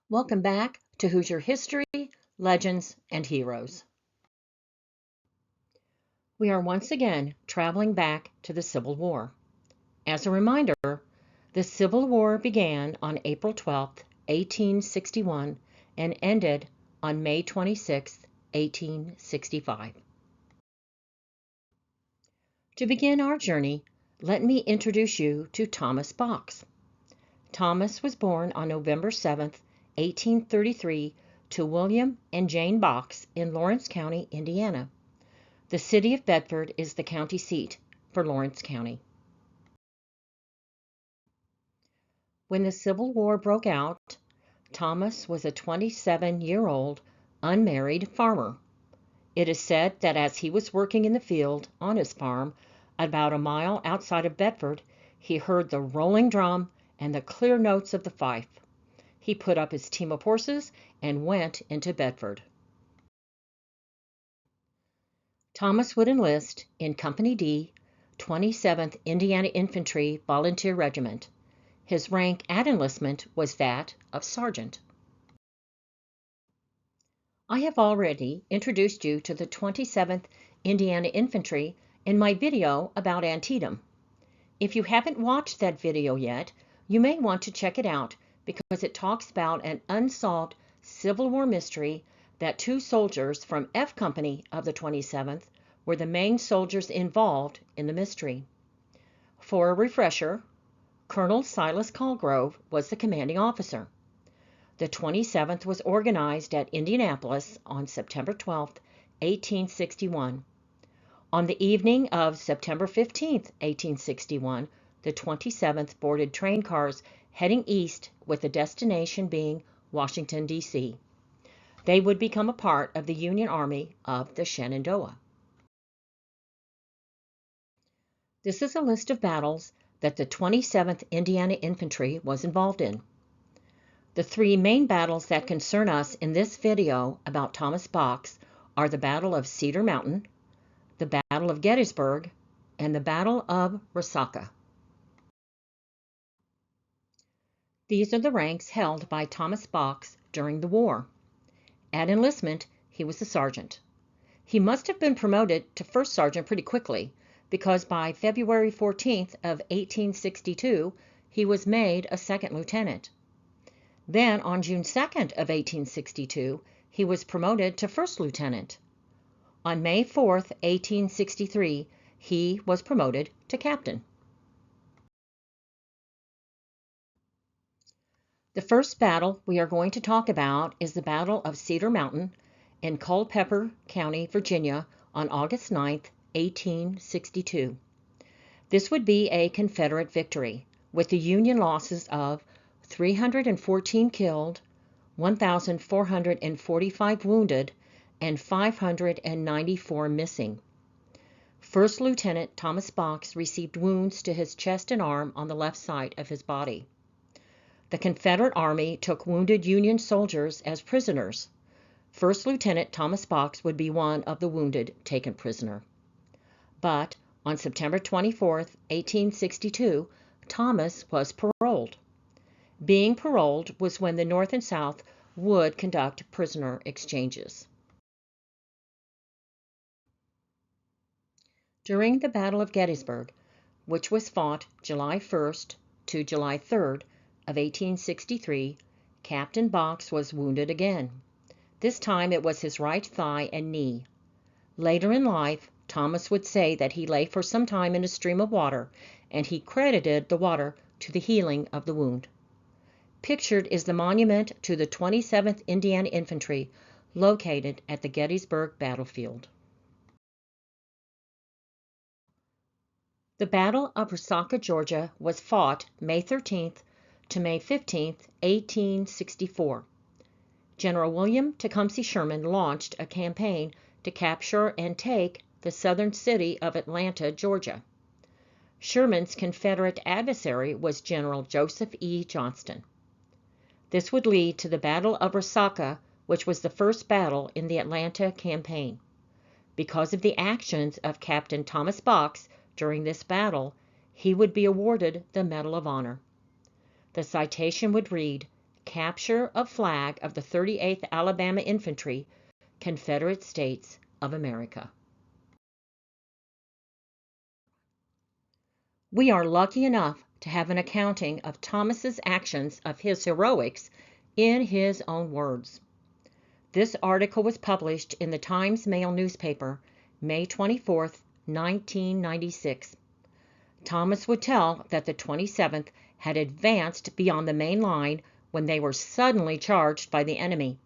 Welcome back to Hoosier History, Legends, and Heroes. We are once again traveling back to the Civil War. As a reminder, the Civil War began on April 12, 1861, and ended on May 26, 1865. To begin our journey, let me introduce you to Thomas Box. Thomas was born on November 7, 1833, to William and Jane Box in Lawrence County, Indiana. The city of Bedford is the county seat for Lawrence County. When the Civil War broke out, Thomas was a 27-year-old unmarried farmer. It is said that as he was working in the field on his farm, about a mile outside of Bedford, he heard the rolling drum and the clear notes of the fife. He put up his team of horses and went into Bedford. Thomas would enlist in Company D, 27th Indiana Infantry Volunteer Regiment. His rank at enlistment was that of sergeant. I have already introduced you to the 27th Indiana Infantry in my video about Antietam. If you haven't watched that video yet, you may want to check it out because it talks about an unsolved Civil War mystery that two soldiers from F Company of the 27th were the main soldiers involved in the mystery. For a refresher, Colonel Silas Colgrove was the commanding officer. The 27th was organized at Indianapolis on September 12, 1861. On the evening of September 15, 1861, the 27th boarded train cars heading east with the destination being Washington, D.C. They would become a part of the Union Army of the Shenandoah. This is a list of battles that the 27th Indiana Infantry was involved in. The three main battles that concern us in this video about Thomas Box are the Battle of Cedar Mountain, the Battle of Gettysburg, and the Battle of Resaca. These are the ranks held by Thomas Box during the war. At enlistment, he was a sergeant. He must have been promoted to first sergeant pretty quickly, because by February 14th of 1862, he was made a second lieutenant. Then on June 2nd of 1862, he was promoted to first lieutenant. On May 4th, 1863, he was promoted to captain. The first battle we are going to talk about is the Battle of Cedar Mountain in Culpeper County, Virginia, on August 9, 1862. This would be a Confederate victory, with the Union losses of 314 killed, 1,445 wounded, and 594 missing. First Lieutenant Thomas Box received wounds to his chest and arm on the left side of his body. The Confederate Army took wounded Union soldiers as prisoners. First Lieutenant Thomas Box would be one of the wounded taken prisoner. But on September 24, 1862, Thomas was paroled. Being paroled was when the North and South would conduct prisoner exchanges. During the Battle of Gettysburg, which was fought July 1st to July 3rd of 1863, Captain Box was wounded again. This time it was his right thigh and knee. Later in life, Thomas would say that he lay for some time in a stream of water, and he credited the water to the healing of the wound. Pictured is the monument to the 27th Indiana Infantry, located at the Gettysburg battlefield. The Battle of Resaca, Georgia, was fought May 13th to May 15th, 1864. General William Tecumseh Sherman launched a campaign to capture and take the southern city of Atlanta, Georgia. Sherman's Confederate adversary was General Joseph E. Johnston. This would lead to the Battle of Resaca, which was the first battle in the Atlanta campaign. Because of the actions of Captain Thomas Box during this battle, he would be awarded the Medal of Honor. The citation would read, capture of flag of the 38th Alabama Infantry, Confederate States of America. We are lucky enough to have an accounting of Thomas's actions, of his heroics, in his own words. This article was published in the Times-Mail newspaper, May 24, 1996. Thomas would tell that the 27th had advanced beyond the main line when they were suddenly charged by the enemy.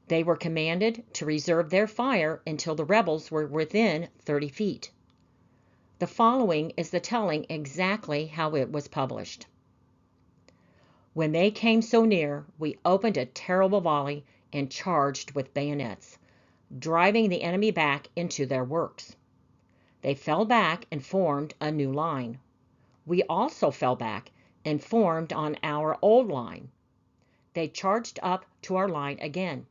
They were commanded to reserve their fire until the rebels were within 30 feet. The following is the telling exactly how it was published. When they came so near, we opened a terrible volley and charged with bayonets, driving the enemy back into their works. They fell back and formed a new line. We also fell back and formed on our old line. They charged up to our line again.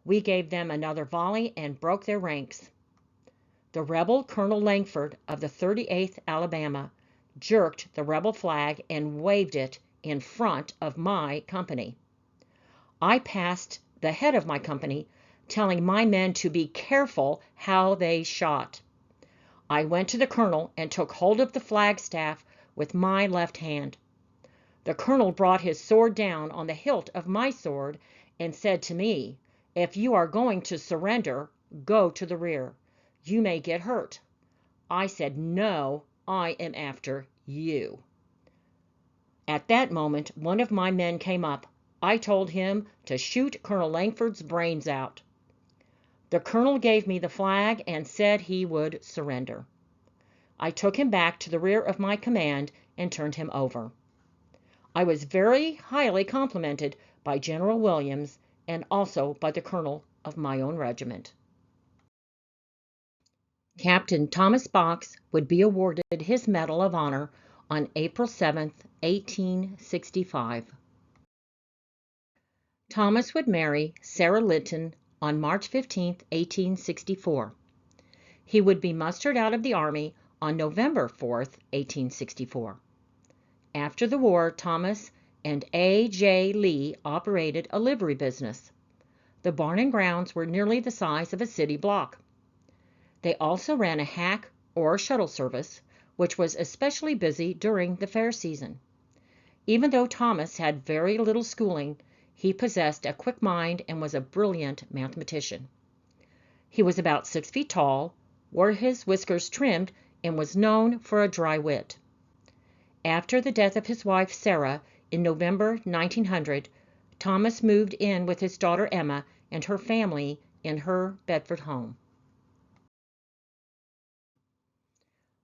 We gave them another volley and broke their ranks. The rebel Colonel Langford of the 38th Alabama jerked the rebel flag and waved it in front of my company. I passed the head of my company, telling my men to be careful how they shot. I went to the colonel and took hold of the flagstaff with my left hand. The colonel brought his sword down on the hilt of my sword and said to me, "If you are going to surrender, go to the rear. You may get hurt." I said, "No, I am after you." At that moment, one of my men came up. I told him to shoot Colonel Langford's brains out. The colonel gave me the flag and said he would surrender. I took him back to the rear of my command and turned him over. I was very highly complimented by General Williams and also by the colonel of my own regiment. Captain Thomas Box would be awarded his Medal of Honor on April 7, 1865. Thomas would marry Sarah Linton on March 15, 1864. He would be mustered out of the Army on November 4, 1864. After the war, Thomas and A.J. Lee operated a livery business. The barn and grounds were nearly the size of a city block. They also ran a hack or shuttle service, which was especially busy during the fair season. Even though Thomas had very little schooling, he possessed a quick mind and was a brilliant mathematician. He was about 6 feet tall, wore his whiskers trimmed, and was known for a dry wit. After the death of his wife Sarah in November 1900, Thomas moved in with his daughter Emma and her family in her Bedford home.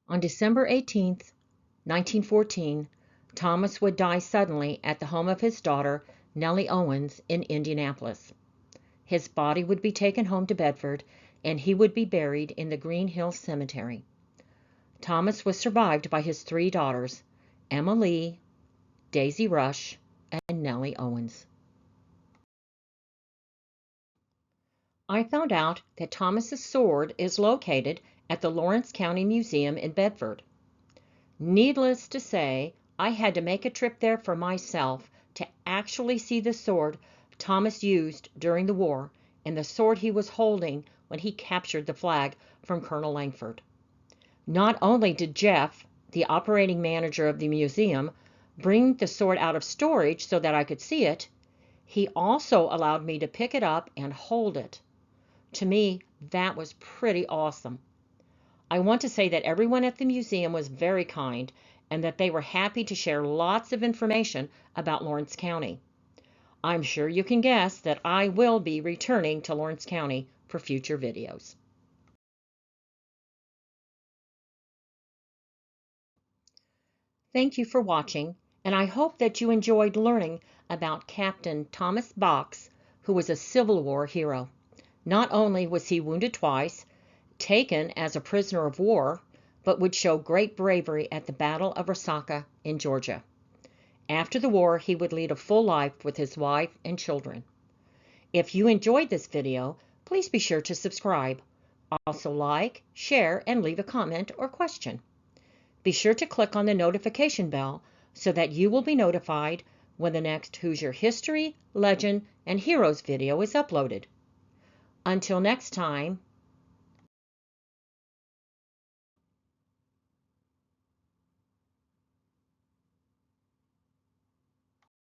On December 18, 1914, Thomas would die suddenly at the home of his daughter, Nellie Owens, in Indianapolis. His body would be taken home to Bedford, and he would be buried in the Green Hill Cemetery. Thomas was survived by his 3 daughters, Emma Lee, Daisy Rush, and Nellie Owens. I found out that Thomas's sword is located at the Lawrence County Museum in Bedford. Needless to say, I had to make a trip there for myself to actually see the sword Thomas used during the war and the sword he was holding when he captured the flag from Colonel Langford. Not only did Jeff, the operating manager of the museum, bring the sword out of storage so that I could see it, he also allowed me to pick it up and hold it. To me, that was pretty awesome. I want to say that everyone at the museum was very kind and that they were happy to share lots of information about Lawrence County. I'm sure you can guess that I will be returning to Lawrence County for future videos. Thank you for watching, and I hope that you enjoyed learning about Captain Thomas Box, who was a Civil War hero. Not only was he wounded twice, taken as a prisoner of war, but would show great bravery at the Battle of Resaca in Georgia. After the war, he would lead a full life with his wife and children. If you enjoyed this video, please be sure to subscribe. Also like, share, and leave a comment or question. Be sure to click on the notification bell so that you will be notified when the next Hoosier History, Legend, and Heroes video is uploaded. Until next time,